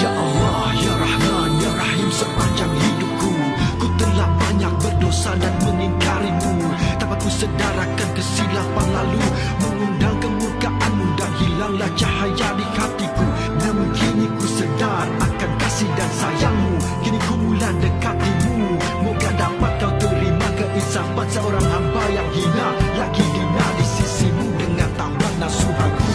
Ya Allah, Ya Rahman, Ya Rahim, sepanjang hidupku ku telah banyak berdosa dan mengingkarimu. Tanpa ku sedarakan kesilapan lalu, mengundang kemurkaanmu dan hilanglah cahaya di hatiku. Namun kini ku sedar akan kasih dan sayangmu. Kini ku mula dekatimu, moga dapat kau terima keinsafan seorang hamba yang hina lagi hina di sisimu dengan taubat nasuhaku.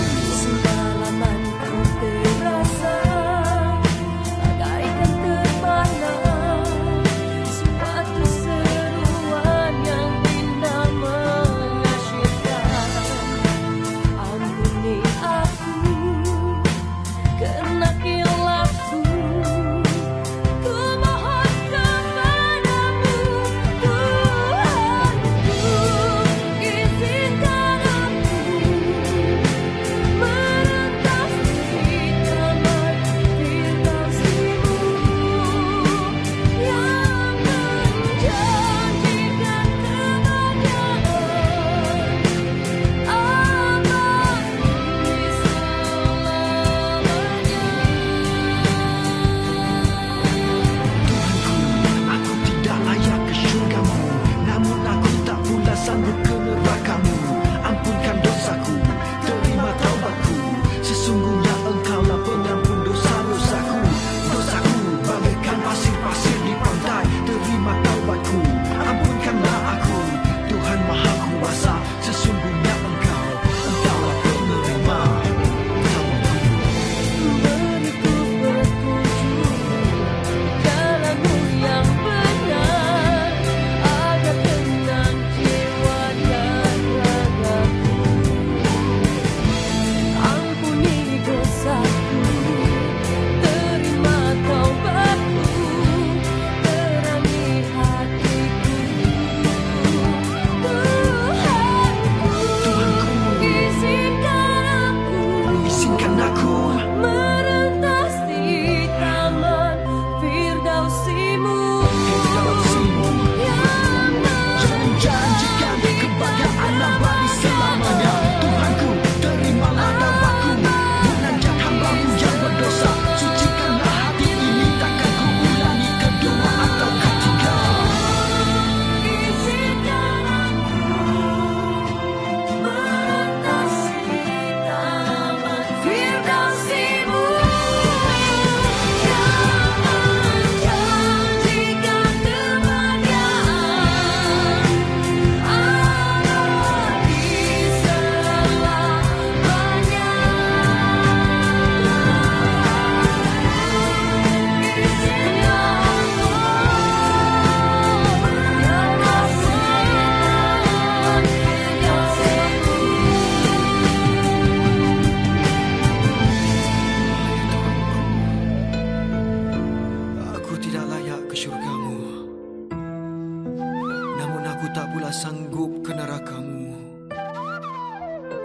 Sanggup ke nerakamu.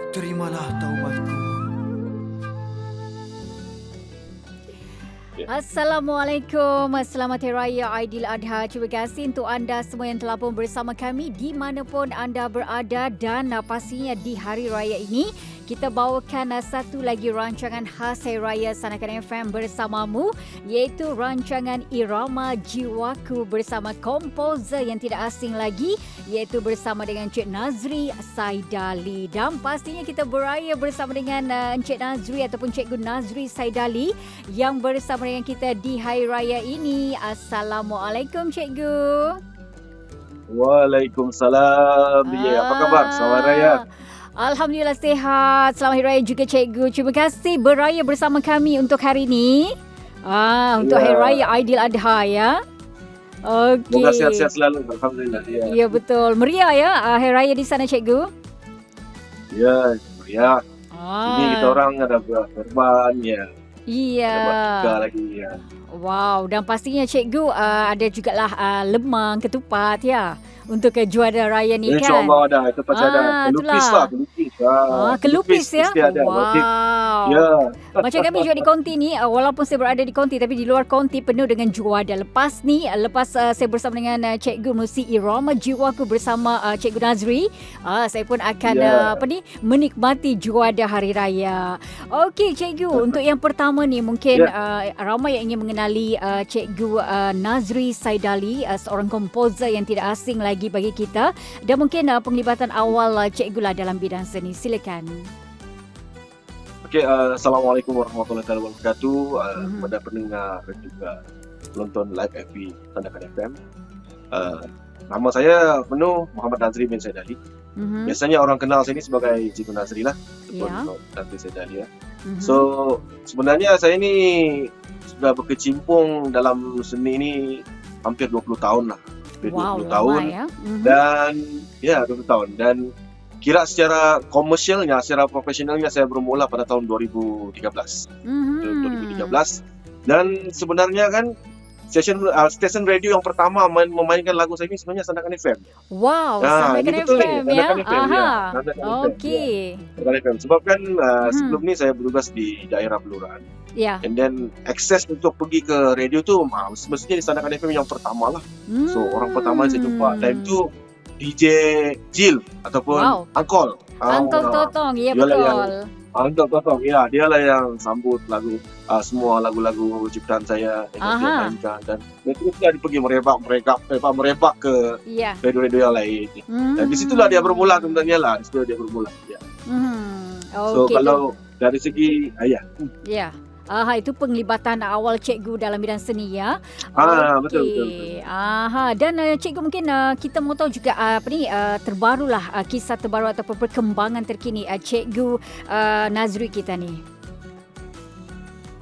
Terimalah taubatku. Assalamualaikum, selamat Hari Raya Aidiladha. Terima kasih untuk anda semua yang telah pun bersama kami di manapun anda berada dan pastinya di Hari Raya ini kita bawakan satu lagi rancangan khas Hari Raya Sanakan FM bersamamu, iaitu rancangan Irama Jiwaku bersama komposer yang tidak asing lagi, iaitu bersama dengan Encik Nazri Saidali. Dan pastinya kita beraya bersama dengan Encik Nazri ataupun Cikgu Nazri Saidali yang bersama dengan kita di Hari Raya ini. Assalamualaikum Cikgu. Waalaikumsalam. Apa khabar? Selamat Raya. Alhamdulillah sihat. Selamat Hari Raya juga Cikgu. Terima kasih beraya bersama kami untuk hari ini. Untuk Hari Raya Aidiladha ya. Okey. Semoga sihat-sihat selalu. Alhamdulillah. Ya betul. Meriah ya Hari Raya di sana Cikgu? Ya, meriah. Ini kita orang ada berkorban ya. Iya. Ada lagi ya. Wow, dan pastinya Cikgu ada jugalah lemang, ketupat ya untuk juara raya ni kan. InsyaAllah ada, itu pasti ada. Kelupis lah, kelupis. Kelupis ya? Ada, wow. Ya. Macam kami juga di konti ni, walaupun saya berada di konti tapi di luar konti penuh dengan juada. Lepas saya bersama dengan Cikgu Musi Irama Jiwaku bersama Cikgu Nazri, saya pun akan menikmati juada hari raya. Okey Cikgu, untuk yang pertama ni mungkin ramai yang ingin mengenali Cikgu Nazri Saidali, seorang komposer yang tidak asing lagi bagi kita, dan mungkin penglibatan awal Cikgu lah dalam bidang seni. Silakan. Okey, Assalamualaikum warahmatullahi wabarakatuh. Kepada pendengar dan juga penonton live FB Sanakan FM. Nama saya penuh Muhammad Nazri bin Saidali. Biasanya orang kenal saya ni sebagai Cikgu Nazri lah. Nazri Saidali ya. So, sebenarnya saya ni sudah berkecimpung dalam seni ni hampir 20 tahun lah. 20 tahun. Ya. Dan 20 tahun. Dan kira secara komersialnya, secara profesionalnya saya bermula pada tahun 2013. 2013. Dan sebenarnya kan stesen radio yang pertama memainkan lagu saya ini sebenarnya Sanakan FM. Wow, Sanakan FM ya. Okey. Sanakan FM. Sebab kan sebelum ni saya bertugas di daerah Beluran. Ya. And then akses untuk pergi ke radio tu semestinya di Sanakan FM yang pertama lah. So orang pertama saya jumpa time tu DJ Jill ataupun Angkol. Angkol Totong, ya betul. Angkol Totong, ya dialah yang sambut lagu semua lagu-lagu ciptaan saya yang dia mainkan, dan terus dia pergi merebak ke radio-radio yang lain. Dan di situlah dia bermula sebenarnya lah, di situ dia bermula. Ya. So kalau dari segi ya. Itu penglibatan awal Cikgu dalam bidang seni ya. Betul. Dan Cikgu mungkin kita mau tahu juga terbarulah kisah terbaru ataupun perkembangan terkini Cikgu Nazri kita ni.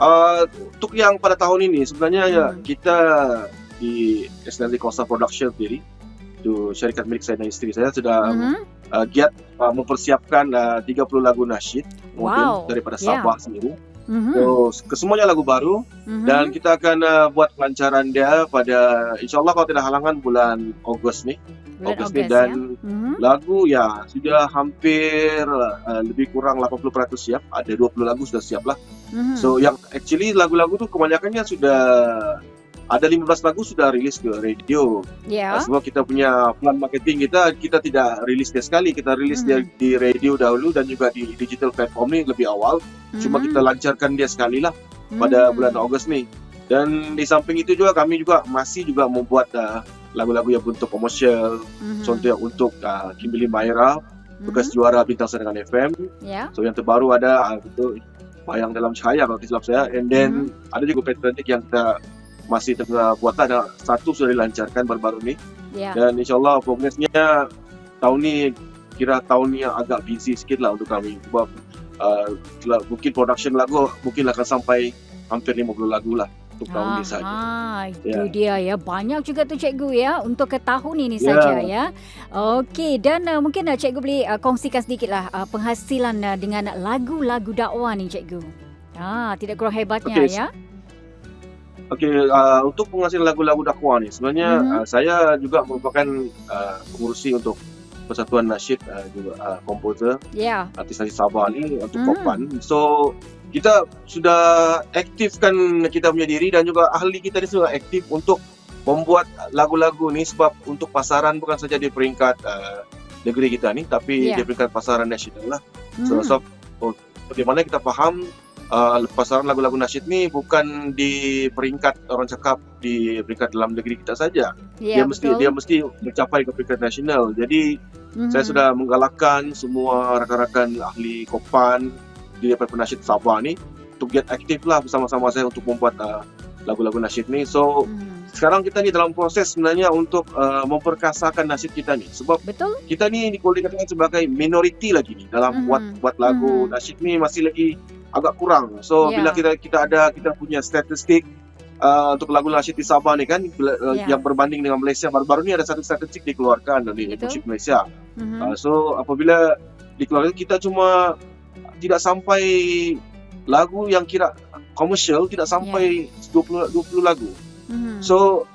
Untuk yang pada tahun ini sebenarnya kita di SNLD Kosa Production sendiri, itu syarikat milik saya dan isteri saya sudah giat mempersiapkan 30 lagu nasyid mungkin daripada Sabah sendiri. So, kesemuanya lagu baru dan kita akan buat pelancaran dia pada insyaAllah kalau tidak halangan bulan Ogos ni. Dan lagu sudah hampir lebih kurang 80% siap. Ada 20 lagu sudah siap lah. So yang actually lagu-lagu tu kebanyakannya sudah ada 15 lagu sudah rilis ke radio. Sebab kita punya plan marketing kita tidak rilis dia sekali, kita rilis dia di radio dahulu dan juga di digital platform ni lebih awal. Cuma kita lancarkan dia sekali lah pada bulan Ogos ni. Dan di samping itu juga kami juga masih membuat lagu-lagu yang bentuk komersial. Contohnya untuk Kimberly Maira, bekas juara Bintang Sanakan FM. So yang terbaru ada itu Bayang Dalam Cahaya kalau tidak silap saya. And then ada juga patriotik yang kita masih tengah buat, ada satu sudah dilancarkan baru-baru ni. Dan insyaAllah progresnya tahun ni kira tahun yang agak busy sikit lah untuk kami. Sebab mungkin production lagu mungkin akan sampai hampir 50 lagu lah untuk tahun ini saja. Itu dia ya. Banyak juga tu Cikgu ya untuk ke tahun ini saja ya. Okey, dan mungkin Cikgu boleh kongsikan sedikit lah penghasilan dengan lagu-lagu dakwah ni Cikgu. Tidak kurang hebatnya ya. Okey, untuk penghasilan lagu-lagu dakwah ni sebenarnya saya juga merupakan pengurusi untuk Persatuan Nasyid juga komposer artis-artis Sabah ni untuk Kopan. So kita sudah aktifkan kita punya diri dan juga ahli kita ni sudah aktif untuk membuat lagu-lagu ni sebab untuk pasaran bukan saja di peringkat negeri kita ni tapi di peringkat pasaran nasional lah. So bagaimana kita faham pasaran lagu-lagu nasyid ni bukan di peringkat orang cakap di peringkat dalam negeri kita saja. Ya, Dia mesti mencapai ke peringkat nasional. Jadi saya sudah menggalakkan semua rakan-rakan ahli Kopan di daripada penasyid Sabah ni untuk get aktif lah bersama-sama saya untuk membuat lagu-lagu nasyid ni. So sekarang kita ni dalam proses sebenarnya untuk memperkasakan nasyid kita ni, sebab Betul. kita ni boleh dikatakan sebagai minoriti lagi ni dalam buat lagu nasyid ni, masih lagi agak kurang. So bila kita punya statistik untuk lagu nasyid di Sabah ni kan yang berbanding dengan Malaysia, baru-baru ni ada satu statistik dikeluarkan dari Musik Malaysia. So apabila dikeluarkan, kita cuma tidak sampai lagu yang kira komersial, tidak sampai 20 lagu. So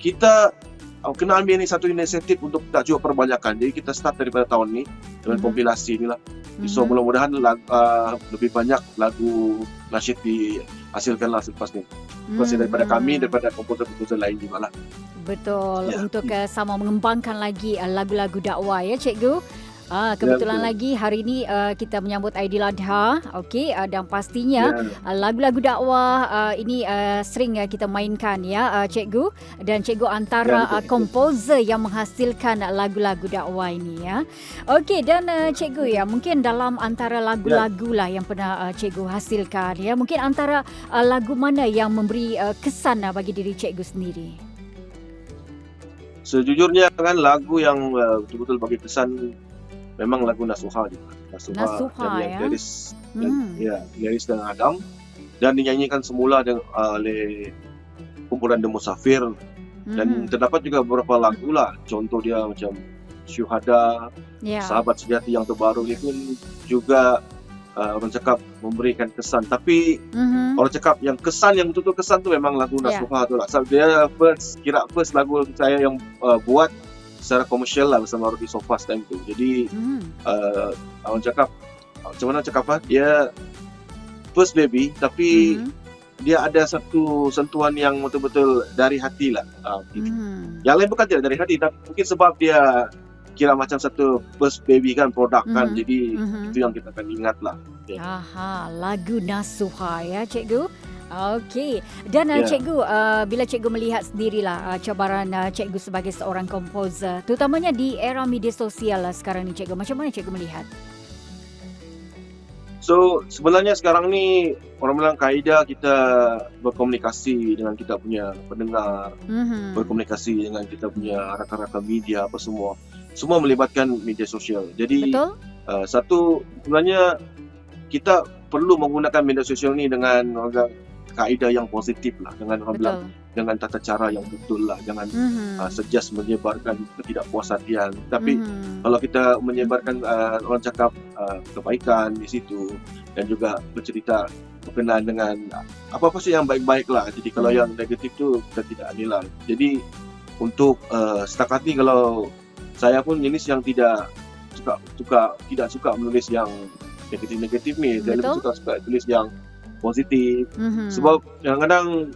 kita kena ambil ni satu inisiatif untuk kita juga perbanyakkan. Jadi kita start daripada tahun ni dengan kompilasi ni lah. So mudah-mudahan lebih banyak lagu nasyid dihasilkan lah selepas ni. Masih daripada kami, daripada komposer-komposer lain juga lah. Betul, untuk sama mengembangkan lagi lagu-lagu dakwah ya Cikgu. Kebetulan lagi hari ini kita menyambut Aidiladha, okey, dan pastinya lagu-lagu dakwah ini sering kita mainkan ya Cikgu, dan Cikgu antara komposer yang menghasilkan lagu-lagu dakwah ini ya. Okey, dan Cikgu ya, mungkin dalam antara lagu-lagu lah yang pernah Cikgu hasilkan ya, mungkin antara lagu mana yang memberi kesan bagi diri Cikgu sendiri? Sejujurnya kan lagu yang betul-betul bagi kesan memang lagu Nasuha juga. Nasuha ya. Liris dan Adam, dan dinyanyikan semula oleh kumpulan The Musafir. Dan terdapat juga beberapa lagu lah. Contoh dia macam Syuhada, Sahabat Sejati yang terbaru ni pun juga orang cakap memberikan kesan. Tapi orang cakap yang kesan, yang betul-betul kesan tu memang lagu Nasuha tu lah. So, dia first lagu saya yang buat secara komersial lah bersama Rudy Sofas time tu. Jadi orang cakap macam mana cakap dia first baby, tapi dia ada satu sentuhan yang betul-betul dari hati lah. Yang lain bukan tidak dari hati, tapi mungkin sebab dia kira macam satu first baby kan, produk kan. Jadi itu yang kita akan ingat lah. Lagu Nasuha ya Cikgu. Okey, dan Cikgu, bila Cikgu melihat sendirilah cabaran Cikgu sebagai seorang komposer, terutamanya di era media sosial sekarang ni Cikgu, macam mana Cikgu melihat? So sebenarnya sekarang ni orang bilang kaedah kita berkomunikasi dengan kita punya pendengar, berkomunikasi dengan kita punya rakan-rakan media apa semua melibatkan media sosial. Jadi satu sebenarnya kita perlu menggunakan media sosial ni dengan kaedah yang positif lah, dengan orang bilang dengan tata cara yang betul lah, jangan sejas menyebarkan ketidakpuas hatian. Tapi kalau kita menyebarkan orang cakap kebaikan di situ, dan juga bercerita berkenaan dengan apa-apa sih yang baik-baik lah. Jadi kalau yang negatif tu kita tidak nilai. Jadi untuk setakat ni, kalau saya pun jenis yang tidak suka menulis yang negatif-negatif ni. Saya lebih suka tulis yang positif. Sebab kadang-kadang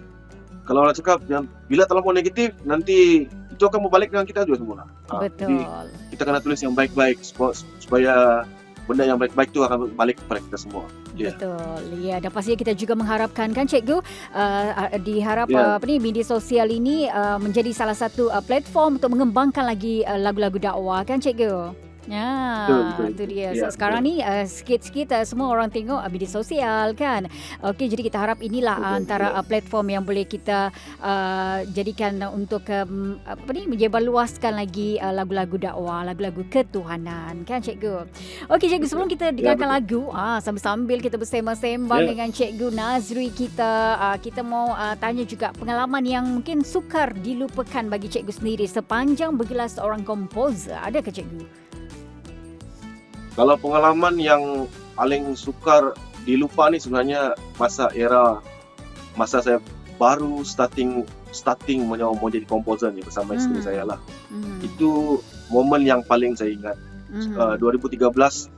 kalau orang cakap bila terlalu negatif, nanti itu akan berbalik dengan kita juga semua. Jadi kita kena tulis yang baik-baik supaya benda yang baik-baik itu akan balik kepada kita semua. Betul. Ya, dan pastinya kita juga mengharapkan kan Cikgu, diharap media sosial ini menjadi salah satu platform untuk mengembangkan lagi lagu-lagu dakwah kan Cikgu. Betul. Itu dia. Sekarang ni sikit-sikit semua orang tengok media sosial kan. Okey, jadi kita harap inilah antara platform yang boleh kita jadikan untuk menyebarluaskan lagi lagu-lagu dakwah, lagu-lagu ketuhanan kan Cikgu. Okey Cikgu, sebelum kita dengarkan lagu, sambil-sambil kita bersembang dengan Cikgu Nazri kita mau tanya juga pengalaman yang mungkin sukar dilupakan bagi Cikgu sendiri sepanjang bergelar seorang komposer. Adakah Cikgu? Kalau pengalaman yang paling sukar dilupa ni sebenarnya masa saya baru starting mau jadi komposer ni bersama isteri saya lah. Itu momen yang paling saya ingat. 2013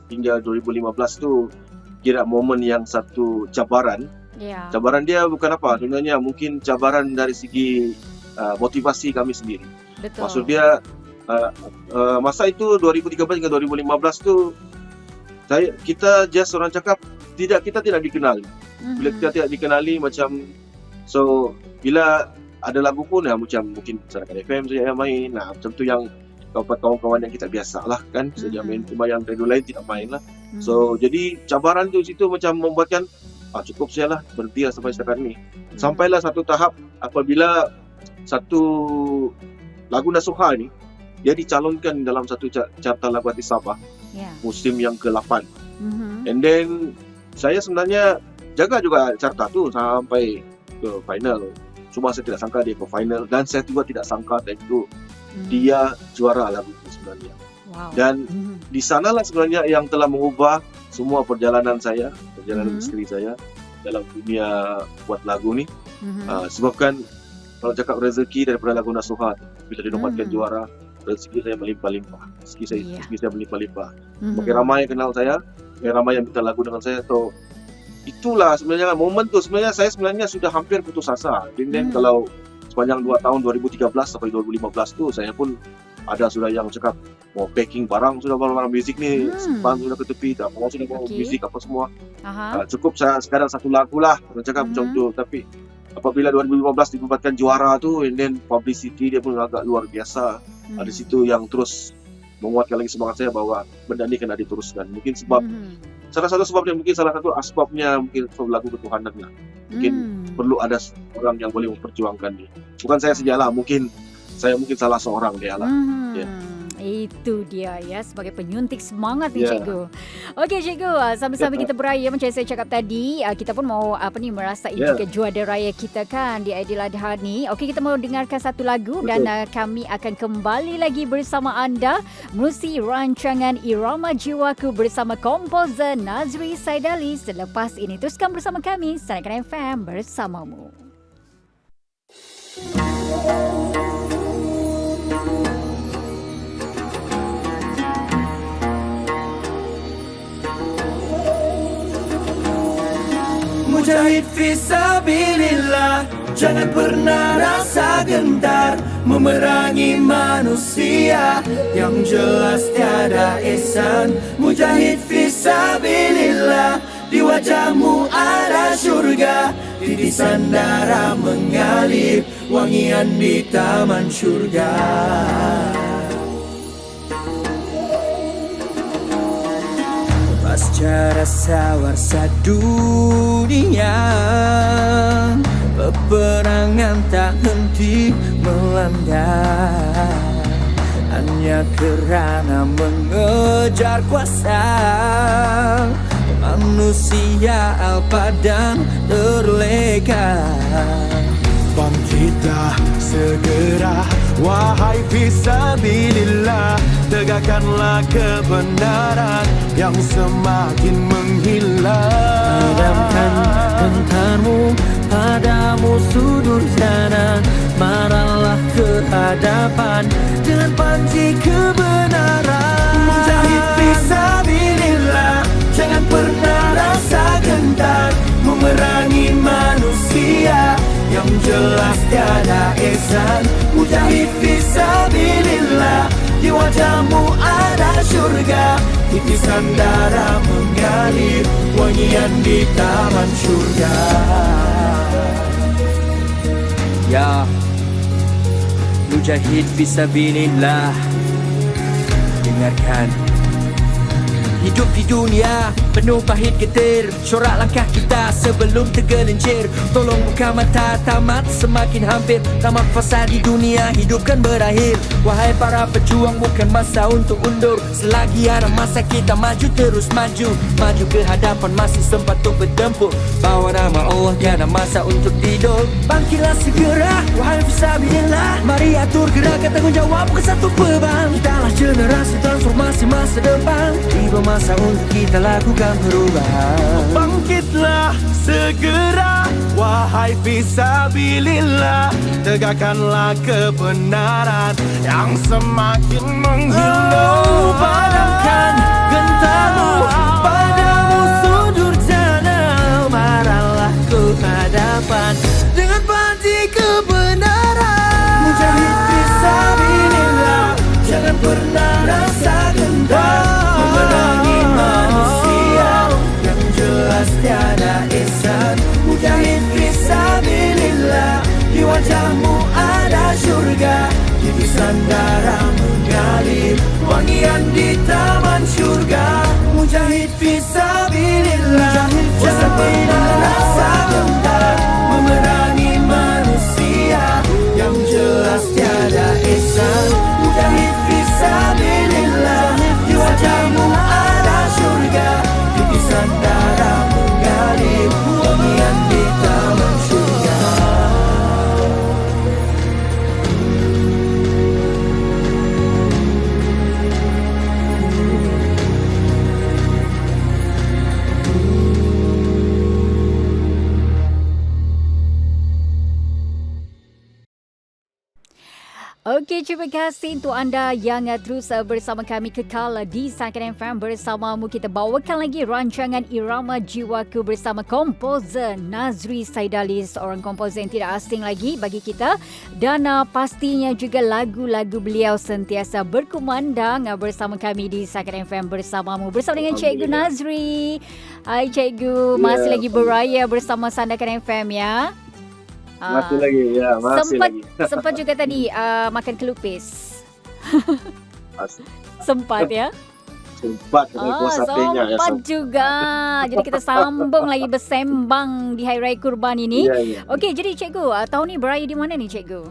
hingga 2015 tu kira momen yang satu cabaran. Cabaran dia bukan apa, sebenarnya mungkin cabaran dari segi motivasi kami sendiri. Maksud dia masa itu 2013 hingga 2015 tu kita just orang cakap kita tidak dikenali. Bila kita tidak dikenali macam, so bila ada lagu pun macam mungkin Masyarakat FM saja yang main, macam tu yang kawan-kawan yang kita biasa lah kan, saja main, cuma yang radio lain tidak main lah. So jadi cabaran tu situ macam membuatkan cukup saya lah, berhenti lah sampai setakat ni. Sampailah satu tahap apabila satu lagu Nasuha ni dia dicalonkan dalam satu carta lagu hati Sabah musim yang ke-8. And then saya sebenarnya jaga juga carta tu sampai ke final. Cuma saya tidak sangka dia ke final, dan saya juga tidak sangka time itu dia juara lagu itu sebenarnya. Dan di sanalah sebenarnya yang telah mengubah semua perjalanan istri saya dalam dunia buat lagu ni. Sebabkan kalau cakap rezeki daripada lagu Nasuha, bila dinobatkan juara, rezeki saya melimpah-limpah. Rezeki saya melimpah-limpah. Makin ramai yang kenal saya, makin ramai yang minta lagu dengan saya. So itulah sebenarnya momen tu. Sebenarnya saya sudah hampir putus asa. Dan kalau sepanjang 2 tahun 2013 sampai 2015 tu, saya pun ada sudah yang cakap mau packing barang, sudah barang muzik ni simpan sudah ke tepi, tak mau sudah bawa muzik apa semua. Cukup saya sekarang satu lagu lah, orang cakap macam tu. Tapi apabila 2015 dibuatkan juara tu, and then publicity dia pun agak luar biasa. Ada situ yang terus menguatkan lagi semangat saya bahawa benda ni kena diteruskan. Mungkin sebab salah satu sebabnya, mungkin salah satu asbabnya mungkin lagu ketuhanan lah. Mungkin perlu ada orang yang boleh memperjuangkan dia. Bukan saya sajalah, mungkin saya salah seorang dia lah. Itu dia ya, sebagai penyuntik semangat ni cikgu. Okey cikgu, sambil-sambil kita beraya macam saya cakap tadi, kita pun mau merasai juga juara raya kita kan di Aidiladha ni. Okey, kita mau dengarkan satu lagu. Betul. Dan kami akan kembali lagi bersama anda menerusi rancangan Irama Jiwaku bersama komposer Nazri Saidali. Selepas ini teruskan bersama kami Sarakan FM bersamamu. Mujahid fisabilillah, jangan pernah rasa gentar memerangi manusia yang jelas tiada ihsan. Mujahid fisabilillah, di wajahmu ada syurga, titisan darah mengalir wangian di taman syurga. Pasca rasa warsa dunia, peperangan tak henti melanda, hanya kerana mengejar kuasa. Manusia al-padang terleka. Bangkitlah segera, wahai fisabilillah, tegakkanlah kebenaran yang semakin menghilang. Padamkan gentarmu pada musuh durjana, marahlah ke hadapan dengan panji kebenaran. Mujahid fisabilillah, jangan pernah rasa gentar memerangi manusia yang jelas tiada ihsan. Mujahid fisabilillah, di wajahmu ada syurga, titisan darah mengalir wangian di taman syurga. Ya Mujahid fisabilillah, dengarkan. Hidup di dunia penuh pahit getir, corak langkah kita sebelum tergelincir. Tolong buka mata, tamat semakin hampir. Tamat fasa di dunia, hidup kan berakhir. Wahai para pejuang, bukan masa untuk undur. Selagi ada masa kita maju, terus maju. Maju ke hadapan, masih sempat untuk bertempur. Bawa nama Allah, tiada masa untuk tidur. Bangkitlah segera, wahai fisabilillah, mari atur gerakan tanggungjawab, bukan satu beban. Kitalah generasi transformasi masa depan. Tiba masa untuk kita lakukan perubahan. Bangkitlah segera, wahai fisabilillah, tegakkanlah kebenaran yang semakin menghilang. Padamkan gentarmu pada musuh durjana, marahlah ke hadapan dengan panji kebenaran. Mujahid fisabilillah, jangan pernah rasa gentar memerangi manusia ihsan. Mujahid fisabilillah, di wajahmu ada surga. Titisan darah mengalir, wangian di taman surga. Mujahid fisabilillah, wasabila rasa gentar, memerangi manusia yang jelas tiada ihsan. Mujahid fisabilillah, di wajahmu ada surga. Titisan darah mengalir, wangian di taman surga. Okey, terima kasih untuk anda yang terus bersama kami kekal di Sunken FM bersamamu. Kita bawakan lagi rancangan Irama Jiwaku bersama komposer Nazri Saidali, seorang komposer yang tidak asing lagi bagi kita. Dan pastinya juga lagu-lagu beliau sentiasa berkumandang bersama kami di Sunken FM bersamamu. Bersama dengan Cikgu Nazri. Hai Cikgu, masih lagi beraya bersama Sandakan FM ya. Masih lagi, ya, masih lagi. Sempat juga tadi makan kelupis. Sempat ya? Sempat dengan kuah satenya. Sempat juga. Jadi kita sambung lagi bersembang di Hari Raya Kurban ini. Ya. Okey, jadi Cikgu, tahun ni beraya di mana ni Cikgu?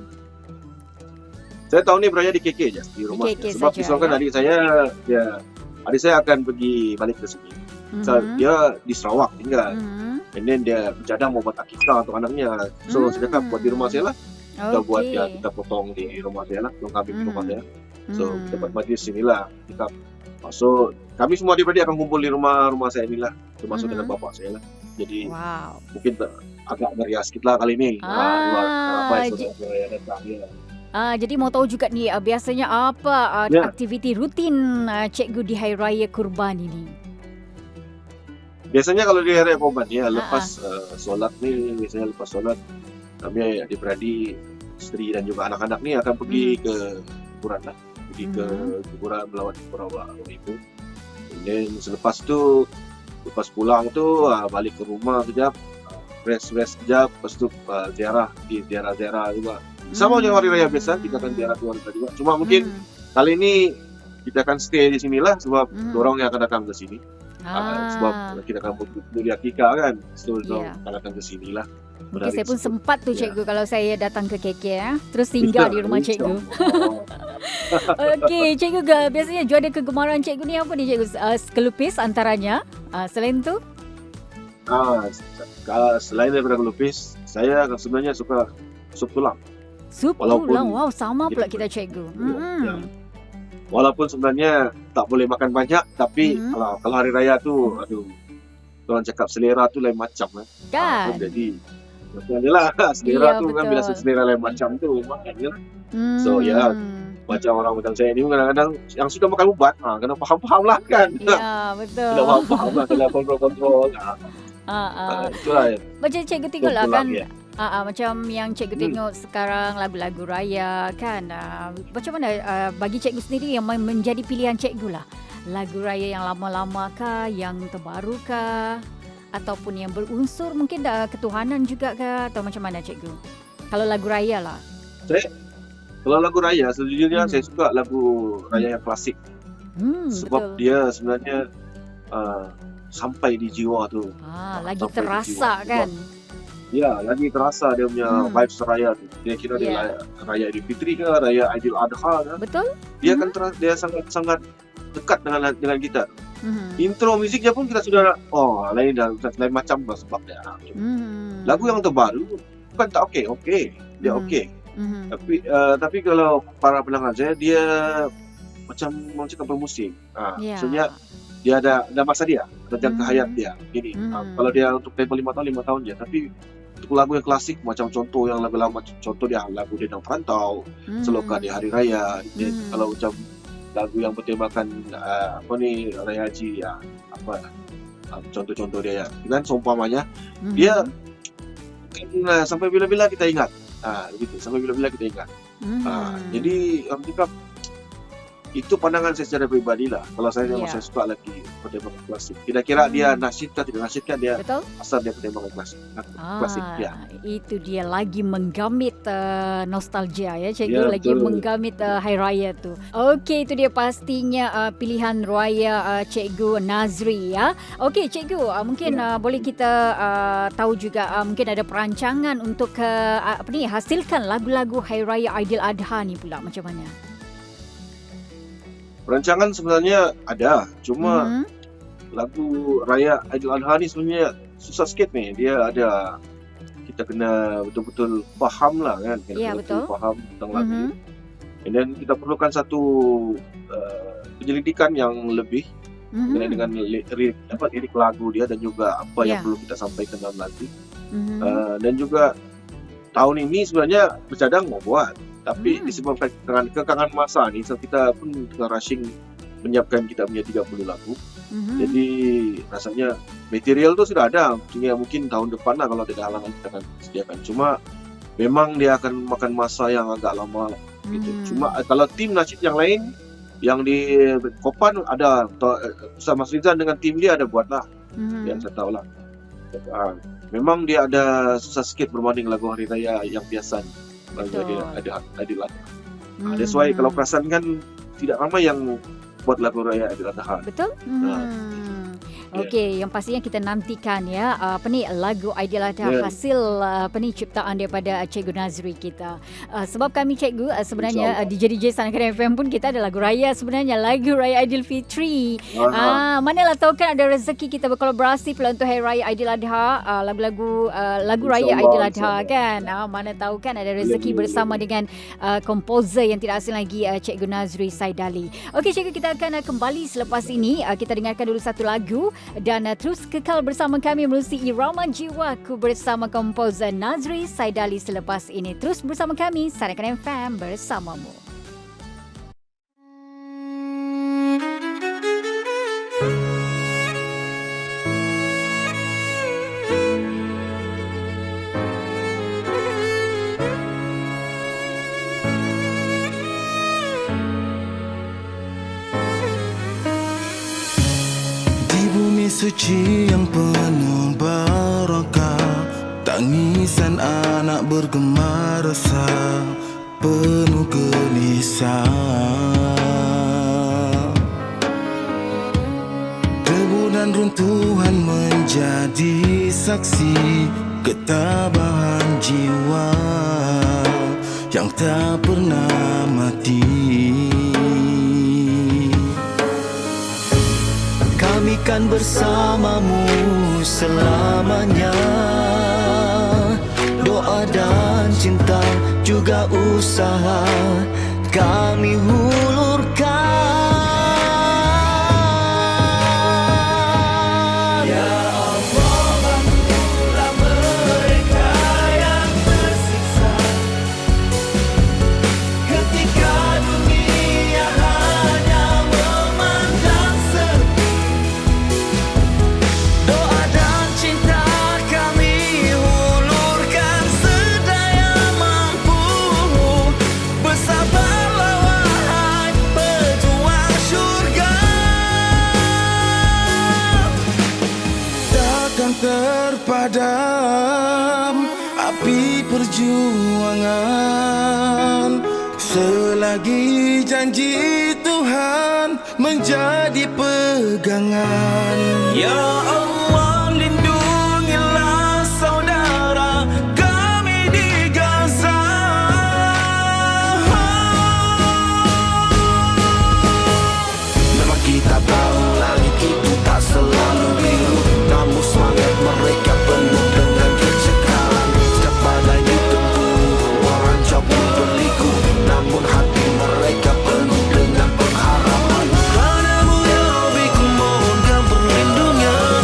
Saya tahun ni beraya di KK je, di rumah. KK Sebab saja, besok kan ya. adik saya akan pergi balik ke sini. Dia di Sarawak tinggal. And then dia bercadang mau buat akikah untuk anaknya. So saya cakap buat di rumah saya lah. Kita buat kita potong di rumah saya lah, potong kambing di rumah saya. So kita buat majlis sini lah. So kami semua adik-adik akan kumpul di rumah saya inilah, termasuk dengan bapak saya lah. Jadi mungkin agak meriah sikit lah kali ini. Ramai saudara-saudara yang datang ya. Jadi mau tahu juga ni biasanya apa aktiviti rutin Cikgu di Hari Raya Kurban ini? Biasanya kalau di hari Kurban ya, lepas solat ni, biasanya lepas solat kami adik-beradik, isteri dan juga anak-anak ni akan pergi ke kuburan lah. Pergi ke kuburan melawat arwah ibu. Dan selepas tu, lepas pulang tu balik ke rumah sekejap, rest sekejap, lepas tu ziarah juga. Sama macam hari raya biasa, kita akan ziarah keluarga juga. Cuma mungkin kali ini kita akan stay di sinilah sebab orang yang akan datang ke sini. Sebab kita akan beli akikah kan, so akan datang ke sini lah. Mungkin saya pun sempat tu Cikgu kalau saya datang ke KK terus singgah di rumah Cikgu. Okey, Cikgu biasanya juara kegemaran Cikgu ni apa ni Cikgu? Kelupis antaranya. Selain tu? Selain daripada kelupis, saya sebenarnya suka sup tulang. Sup tulang, wow, sama pula kita Cikgu. Walaupun sebenarnya tak boleh makan banyak, tapi kalau hari raya tu, orang cakap selera tu lain macam kan. Jadi maknanya lah selera tu kan, bila selera lain macam tu maknanya. So macam orang macam saya ni kadang-kadang yang sudah makan ubat, kena faham-faham lah kan. Ya, betul. Kena faham lah, kena kontrol. Itulah. Macam Cikgu tengok lah kan. Macam yang Cikgu tengok sekarang lagu-lagu raya kan. Macam mana bagi Cikgu sendiri yang menjadi pilihan Cikgu lah? Lagu raya yang lama-lama kah, yang terbaru kah, ataupun yang berunsur mungkin ketuhanan juga kah, atau macam mana Cikgu? Kalau lagu raya lah. Kalau lagu raya sejujurnya saya suka lagu raya yang klasik. Sebab dia sebenarnya sampai di jiwa tu. Lagi terasa kan. Ya, lagi terasa dia punya vibes raya tu. Dia kira dia raya Aidilfitri ke, raya Aidiladha ke. Betul. Dia kan dia sangat dekat dengan kita. Intro musiknya pun kita sudah lain macam lah sebab dia. Lagu yang terbaru bukan tak okey. Dia okey. Tapi kalau para pendengar saya, dia macam cakap bermusim. Maksudnya dia ada masa dia, ada jangka hayat dia. Gini, kalau dia untuk tempoh 5 tahun je. Tapi untuk lagu yang klasik macam contoh yang lagu lama, contoh dia lagu Dendang Perantau, Seloka di Hari Raya. Kalau macam lagu yang bertemakan Raya Haji contoh-contoh dia kan seumpamanya dia sampai bila-bila kita ingat. Begitu, sampai bila-bila kita ingat. Jadi orang cakap itu pandangan saya secara pribadi lah. Kalau saya memang saya suka lagi penerbangan klasik. Kira-kira dia nasyid kah tidak nasyid kan dia Betul? asal dia penerbangan klasik. Klasik ya. Itu dia lagi menggamit nostalgia ya cikgu, Ya, lagi betul. menggamit hari raya tu. Okey, itu dia pastinya pilihan raya cikgu Nazri ya. Okey cikgu, mungkin boleh kita tahu juga mungkin ada perancangan untuk hasilkan lagu-lagu hari raya Aidiladha ni pula macam mana? Perancangan sebenarnya ada, cuma Mhm. lagu Raya Aidiladha ni sebenarnya susah sikit ni. Dia ada, kita kena betul-betul faham lah kan. Kena Ya, betul-betul betul. faham tentang lagu. Mhm. And then kita perlukan satu penyelidikan yang lebih mengenai Mhm. dengan lirik lagu dia dan juga apa Ya. yang perlu kita sampaikan dalam lagu. Mhm. Dan juga tahun ini sebenarnya bercadang mau buat, tapi Hmm. disebabkan kekangan masa ni, so kita pun tengah rushing menyiapkan kita punya 30 lagu. Mhm. Jadi rasanya material tu sudah ada, mungkin tahun depan lah kalau tidak halangan kita akan sediakan. Cuma memang dia akan makan masa yang agak lama lah, gitu. Cuma kalau tim nasyid yang lain yang di Kopan ada, Ustaz Mas Rizal dengan tim dia ada buat lah, Mhm. yang saya tahu lah. Memang dia ada susah sikit berbanding lagu hari raya yang biasa ni. Lagu Betul. Aidiladha. That's why kalau perasan kan tidak ramai yang buat lagu raya Aidiladha. Betul? Okey, yang pastinya kita nantikan ya lagu Aidiladha Ya. hasil ciptaan daripada Cikgu Nazri kita. Sebab kami cikgu sebenarnya InsyaAllah. DJ Sanakan FM pun kita ada lagu raya sebenarnya, lagu raya Aidilfitri. Manalah tahu kan ada rezeki kita berkolaborasi pula untuk Hari Raya Aidiladha, lagu raya InsyaAllah, Aidiladha kan. Mana tahu kan ada rezeki bersama dengan komposer yang tidak asing lagi Cikgu Nazri Saidali. Okey cikgu, kita akan kembali selepas ini. Kita dengarkan dulu satu lagu dan terus kekal bersama kami menerusi Irama Jiwaku bersama komposer Nazri Saidali selepas ini. Terus bersama kami, Sanakan FM bersamamu. Di bumi suci yang penuh barakah, tangisan anak bergema rasa penuh gelisah. Debu dan runtuhan menjadi saksi ketabahan jiwa yang tak pernah mati. Kami kan bersamamu selamanya. Doa dan cinta juga usaha kami hulurkan. Ya Allah, bantulah mereka yang tersiksa ketika dunia hanya memandang sepi. Doa dan cinta kami hulurkan sedaya mampu. Bersabarlah wahai pejuang syurga. Takkan terpadam api perjuangan selagi janji Tuhan menjadi pegangan. Ya Allah, lindungilah saudara kami di Gaza. Memang kita tahu langit itu tak selalu biru, namun semangat mereka penuh dengan kecekalan. Setiap badai ditepung, orang jauh berliku, namun hati mereka penuh dengan pengharapan. Padamu ya Rabbi ku mohonkan perlindungan,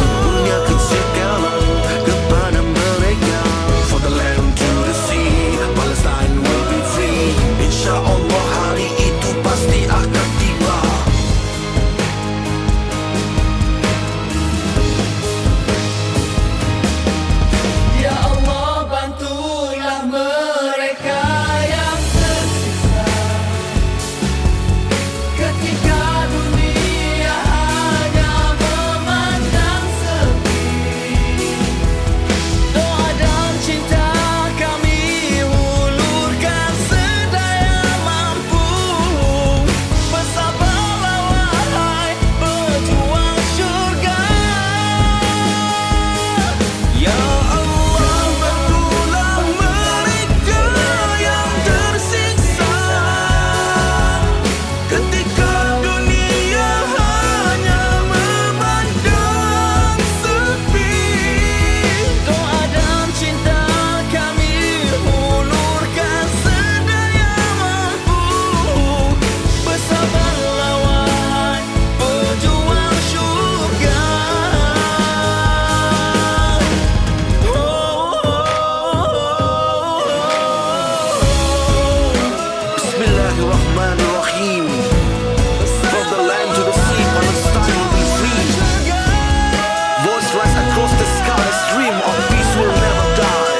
'cause the scarlet's dream of peace will never die.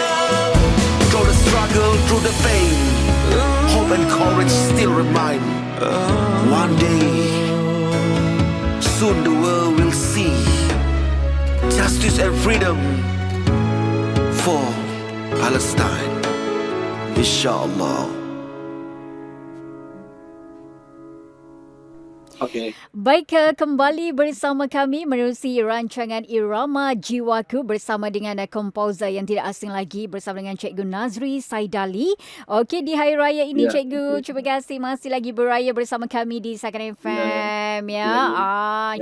Through the struggle, through the pain, hope and courage still remain. One day, soon the world will see justice and freedom for Palestine. Inshallah. Okey. Baik, kembali bersama kami menerusi rancangan Irama Jiwaku bersama dengan komposer yang tidak asing lagi bersama dengan Cikgu Nazri Saidali. Okey, di Hari Raya ini Ya, Cikgu, okey. terima kasih masih lagi beraya bersama kami di Sakan FM ya. Ya.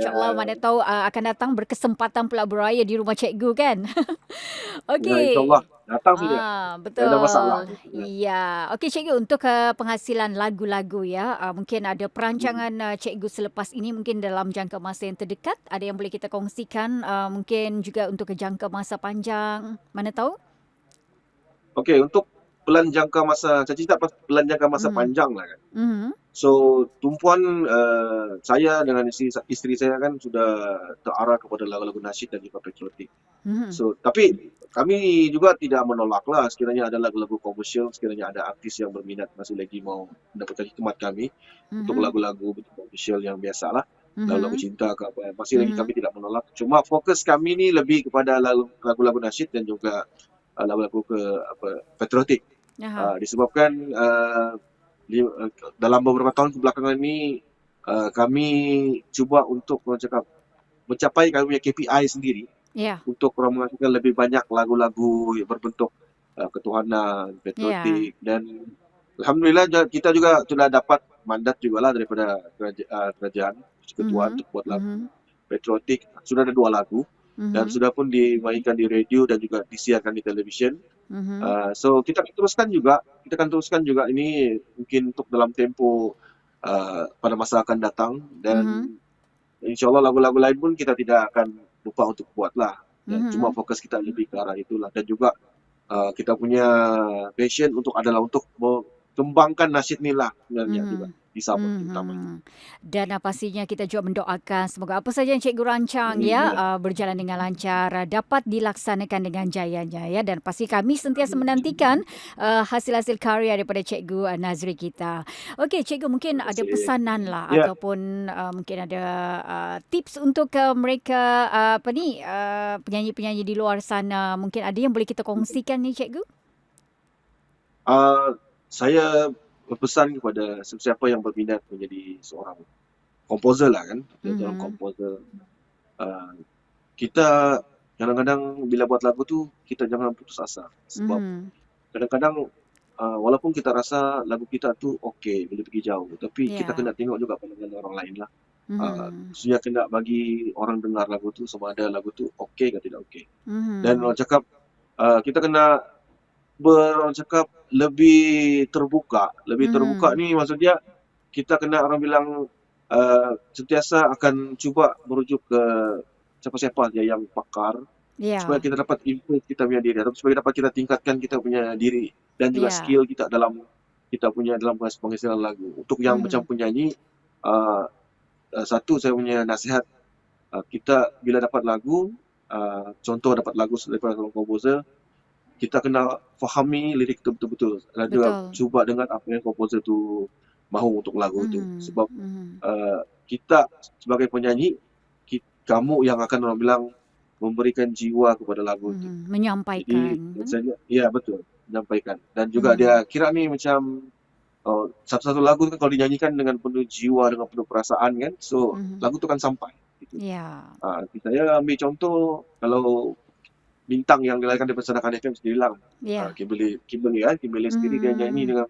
InsyaAllah mana tahu akan datang berkesempatan pula beraya di rumah Cikgu kan. Ya, Okey. insyaAllah. Datang saja. Betul. Tak ada masalah. Ya. Okey Cikgu, untuk penghasilan lagu-lagu ya, mungkin ada perancangan Cikgu selepas ini mungkin dalam jangka masa yang terdekat, ada yang boleh kita kongsikan, mungkin juga untuk jangka masa panjang, mana tahu? Okey, untuk pelan jangka masa, saya cerita pelan jangka masa Mhm. panjang lah kan. Mhm. So, tumpuan saya dengan isteri saya kan sudah terarah kepada lagu-lagu nasyid dan juga patriotik. Mhm. So, tapi kami juga tidak menolak lah sekiranya ada lagu-lagu komersial, sekiranya ada artis yang berminat masih lagi mau mendapatkan khidmat kami untuk Mhm. lagu-lagu komersial yang biasa lah, lagu-lagu Mhm. cinta ke apa, masih lagi Mhm. kami tidak menolak. Cuma fokus kami ni lebih kepada lagu-lagu nasyid dan juga lagu-lagu patriotik. Aha. Disebabkan dalam beberapa tahun kebelakangan ini kami cuba untuk mencapai kami punya KPI sendiri Ya. untuk menghasilkan lebih banyak lagu-lagu yang berbentuk ketuhanan, patriotik, dan alhamdulillah kita juga sudah dapat mandat juga lah daripada kerajaan Persekutuan untuk buat lagu patriotik. Sudah ada 2 lagu dan sudah pun dimainkan di radio dan juga disiarkan di televisyen. So kita akan teruskan juga ini mungkin untuk dalam tempo pada masa akan datang, dan insyaAllah lagu-lagu lain pun kita tidak akan lupa untuk buatlah. Cuma fokus kita lebih ke arah itulah, dan juga kita punya passion adalah untuk mengembangkan nasyid ni lah sebenarnya juga di Sabah terutama. Dan pastinya kita juga mendoakan semoga apa saja yang Cikgu rancang berjalan dengan lancar, dapat dilaksanakan dengan jayanya ya, dan pasti kami sentiasa menantikan hasil-hasil karya daripada Cikgu Nazri kita. Okey Cikgu, mungkin ada pesanan lah ataupun mungkin ada tips untuk mereka penyanyi-penyanyi di luar sana, mungkin ada yang boleh kita kongsikan ni Cikgu? Saya berpesan kepada sesiapa yang berminat menjadi seorang komposer lah kan, seorang komposer. Kita kadang-kadang bila buat lagu tu kita jangan putus asa, sebab kadang-kadang walaupun kita rasa lagu kita tu okey, boleh pergi jauh, tapi kita kena tengok juga pandangan orang lain lah. Maksudnya kena bagi orang dengar lagu tu sama ada lagu tu okey ke tidak okey. Dan orang cakap kita kena lebih terbuka. Lebih terbuka ni maksudnya kita kena, orang bilang sentiasa akan cuba merujuk ke siapa-siapa dia yang pakar supaya kita dapat improve kita punya diri, atau supaya dapat kita tingkatkan kita punya diri dan juga skill kita dalam penghasilan lagu. Untuk yang macam penyanyi, satu saya punya nasihat, kita bila dapat lagu, contoh dapat lagu daripada seorang komposer, kita kena fahami lirik itu betul-betul dan juga cuba dengar apa yang komposer tu mahu untuk lagu itu. Sebab kita sebagai penyanyi, kamu yang akan orang bilang memberikan jiwa kepada lagu itu. Menyampaikan. Jadi ya betul, menyampaikan. Dan juga dia kira ni macam satu-satu lagu kan kalau dinyanyikan dengan penuh jiwa, dengan penuh perasaan kan, so lagu tu kan sampai gitu. Saya ambil contoh, kalau Bintang yang dilahirkan daripada Sakan FM sendirilah. Kimberly sendiri dia nyanyi dengan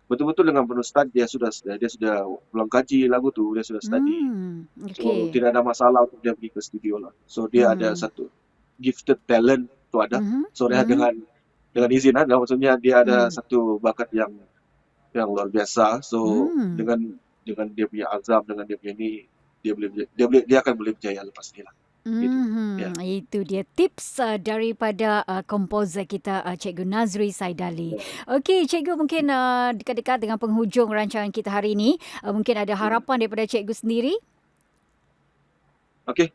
betul-betul dengan penuh start. Dia sudah ulang kaji lagu tu, dia sudah study. So tidak ada masalah untuk dia pergi ke studio lah. So dia ada satu gifted talent tu ada. So dia dengan izin maksudnya dia ada satu bakat yang luar biasa. So dengan dia punya azam, dengan dia punya ni, dia akan boleh berjaya lepas ni lah. Itu dia tips daripada komposer kita, Cikgu Nazri Saidali. Okey Cikgu, mungkin dekat-dekat dengan penghujung rancangan kita hari ini, mungkin ada harapan daripada Cikgu sendiri? Okey,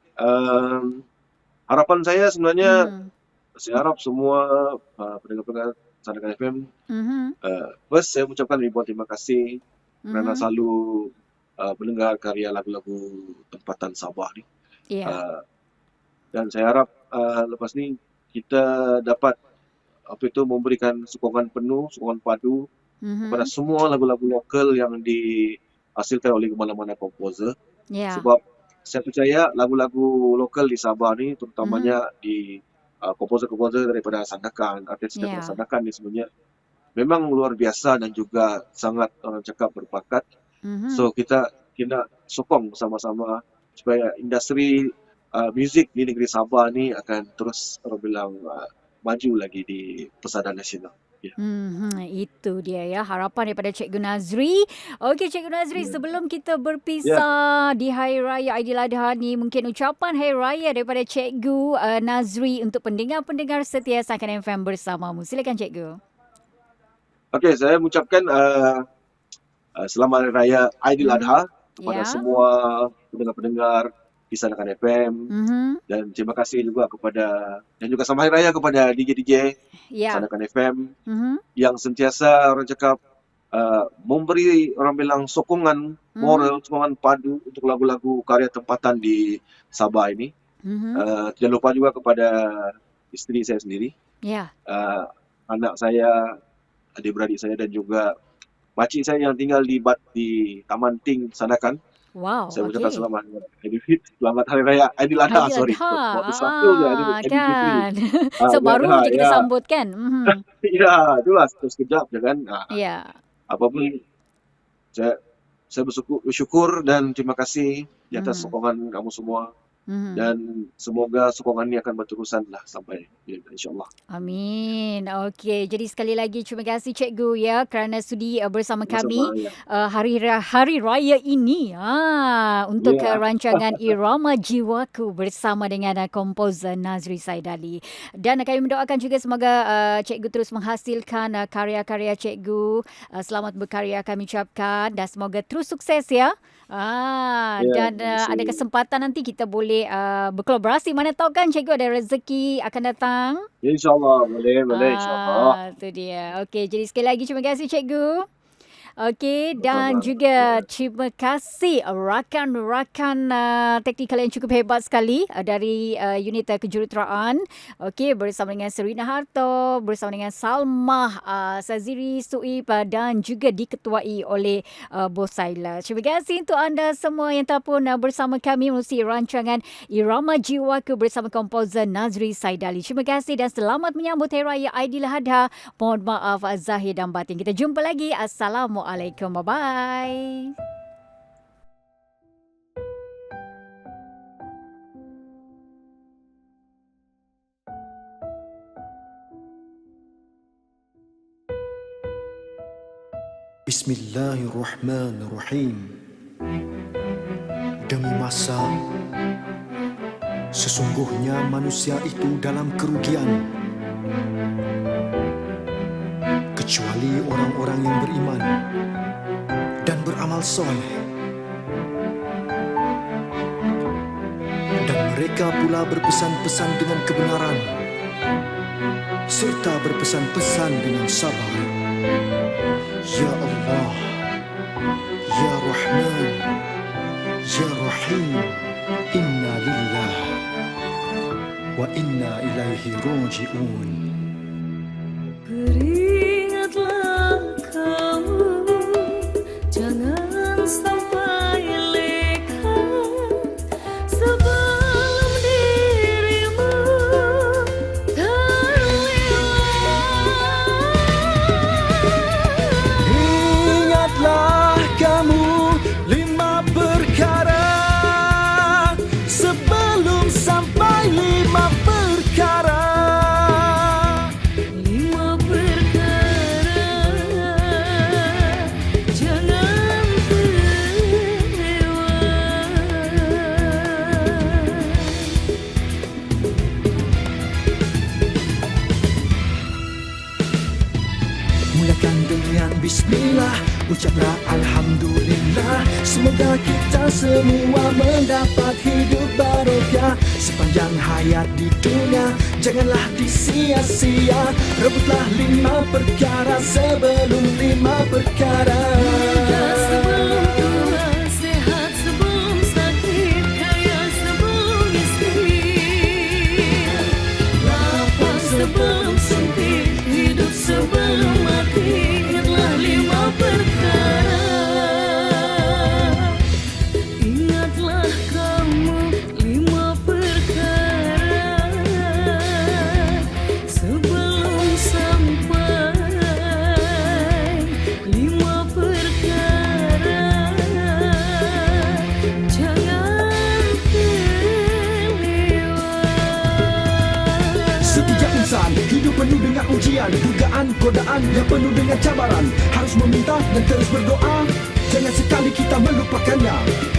harapan saya sebenarnya, Mhm. saya harap semua pendengar-pendengar Sandakan FM, Mhm. first saya ucapkan ribuan terima kasih kerana Mhm. selalu mendengar karya lagu-lagu tempatan Sabah ni. Ya. Uh, dan saya harap lepas ni kita dapat memberikan sokongan penuh, sokongan padu kepada Mhm. semua lagu-lagu lokal yang dihasilkan oleh mana-mana komposer. Ya. Sebab saya percaya lagu-lagu lokal di Sabah ni, Mhm. terutamanya di komposer-komposer daripada Sandakan, artis daripada Ya. Sandakan ni sebenarnya memang luar biasa dan juga sangat orang cakap berbakat. Mhm. So kita kena sokong bersama-sama supaya industri muzik di negeri Sabah ni akan terus orang bilang maju lagi di pesada nasional. Ya. Itu dia ya harapan daripada Cikgu Nazri. Okey Cikgu Nazri, sebelum kita Ya. berpisah di Hari Raya Aidiladha ni, mungkin ucapan Hari Raya daripada Cikgu Nazri untuk pendengar-pendengar setia Sandakan FM bersamamu. Silakan Cikgu. Okey, saya mengucapkan selamat Hari Raya Aidiladha kepada Ya. semua pendengar-pendengar di Sandakan FM Mhm. dan terima kasih juga dan juga selamat Hari Raya kepada DJ-DJ Ya. Sandakan FM Mhm. yang sentiasa orang cakap memberi orang bilang sokongan moral, sokongan padu untuk lagu-lagu karya tempatan di Sabah ini. Mhm. Tidak lupa juga kepada isteri saya sendiri, Ya. anak saya, adik-beradik saya dan juga makcik saya yang tinggal di Taman Ting Sandakan. Wow, Saya ucapkan okey. selamat Hari Raya Aidiladha. Sorry. Aidiladha. Waktu satu je Aidilfitri. Kan. So baru Aidiladha, je kita ya. sambut kan. Mhm. Ya, itulah sekejap je kan. Ya. Apapun saya bersyukur dan terima kasih di atas sokongan kamu semua Mhm. dan semoga sokongan ini akan berterusan lah sampai insya-Allah. Amin. Okey, jadi sekali lagi terima kasih Cikgu ya kerana sudi bersama kami Sama-sama, ya. Hari Raya ini untuk Ya. rancangan Irama Jiwaku bersama dengan komposer Nazri Saidali. Dan kami mendoakan juga semoga Cikgu terus menghasilkan karya-karya Cikgu. Selamat berkarya kami ucapkan dan semoga terus sukses ya. Ya, Dan terima kasih. ada kesempatan nanti kita boleh berkolaborasi. Mana tahu kan Cikgu ada rezeki akan datang. InsyaAllah, boleh insyaAllah. Itu dia. Okey, jadi sekali lagi terima kasih Cikgu. Okey, dan Sama-sama. juga terima kasih rakan-rakan teknikal yang cukup hebat sekali dari unit kejuruteraan. Okey, bersama dengan Serina Harto, bersama dengan Salmah Saziri Suib dan juga diketuai oleh Bos Saila. Terima kasih untuk anda semua yang telah pun bersama kami melalui rancangan Irama Jiwaku bersama komposer Nazri Saidali. Terima kasih dan selamat menyambut Hari Raya Aidiladha. Mohon maaf zahir dan batin. Kita jumpa lagi. Assalamualaikum. Bye-bye. Bismillahirrahmanirrahim. Demi masa, sesungguhnya manusia itu dalam kerugian, kecuali orang-orang yang beriman dan beramal soleh. Dan mereka pula berpesan-pesan dengan kebenaran serta berpesan-pesan dengan sabar. Ya Allah, Ya Rahman, Ya Rahim, Inna lillah wa inna ilaihi raji'un. Beringatlah kamu, jangan sampai leka sebelum dirimu terlewat. Ingatlah kamu 5 perkara sebelum sampai 5 perkara. Mulakan dengan bismillah, ucaplah alhamdulillah. Semoga kita semua mendapat hidup barokah sepanjang hayat di dunia. Janganlah disia-sia, rebutlah 5 perkara sebelum 5 perkara. Muda sebelum tua, sehat sebelum sakit, kaya sebelum miskin, lapang sebelum sempit, hidup sebelum mati. Ingatlah 5 perkara. Ingatlah kamu 5 perkara sebelum sampai 5 perkara. Jangan terlewat. Setiap insan hidup penuh dengan ujian, dugaan, godaan yang penuh dengan cabaran. Harus meminta dan terus berdoa, jangan sekali kita melupakannya.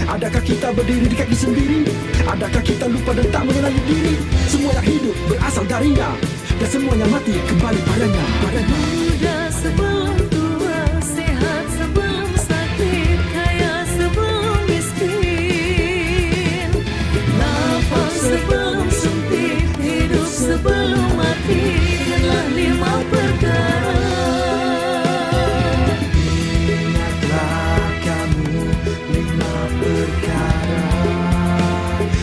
Adakah kita berdiri di kaki sendiri? Adakah kita lupa dan tak mengenali diri? Semua yang hidup berasal darinya, dan semua yang mati kembali padanya. Muda sebelum tua, sehat sebelum sakit, kaya sebelum miskin, lapang sebelum sempit, hidup sebelum mati. Ingatlah 5 perkara. Ingatlah kamu 5 perkara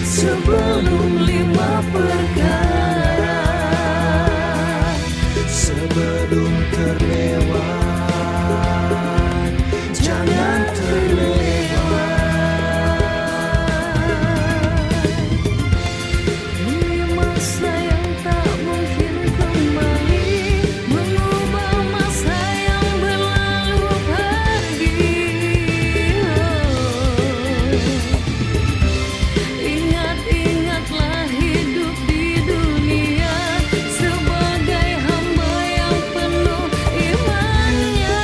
Sebelum 5 perkara. sebelum terlewat. Jangan terlewat. Ini masa yang tak mungkin kembali, mengubah masa yang berlalu pergi. Ingat-ingatlah hidup di dunia sebagai hamba yang penuh imannya.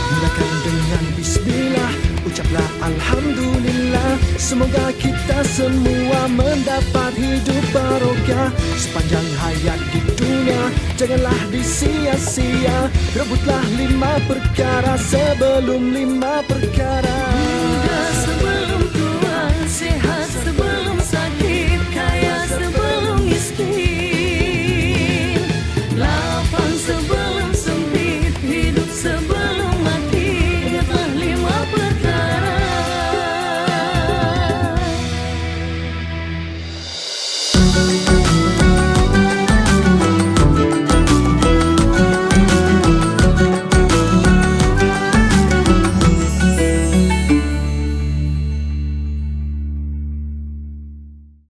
Mulakan dengan bismillah, ucaplah alhamdulillah. Semoga kita semua mendapat hidup barokah sepanjang hayat di dunia. Janganlah disia-sia, rebutlah 5 perkara sebelum 5 perkara.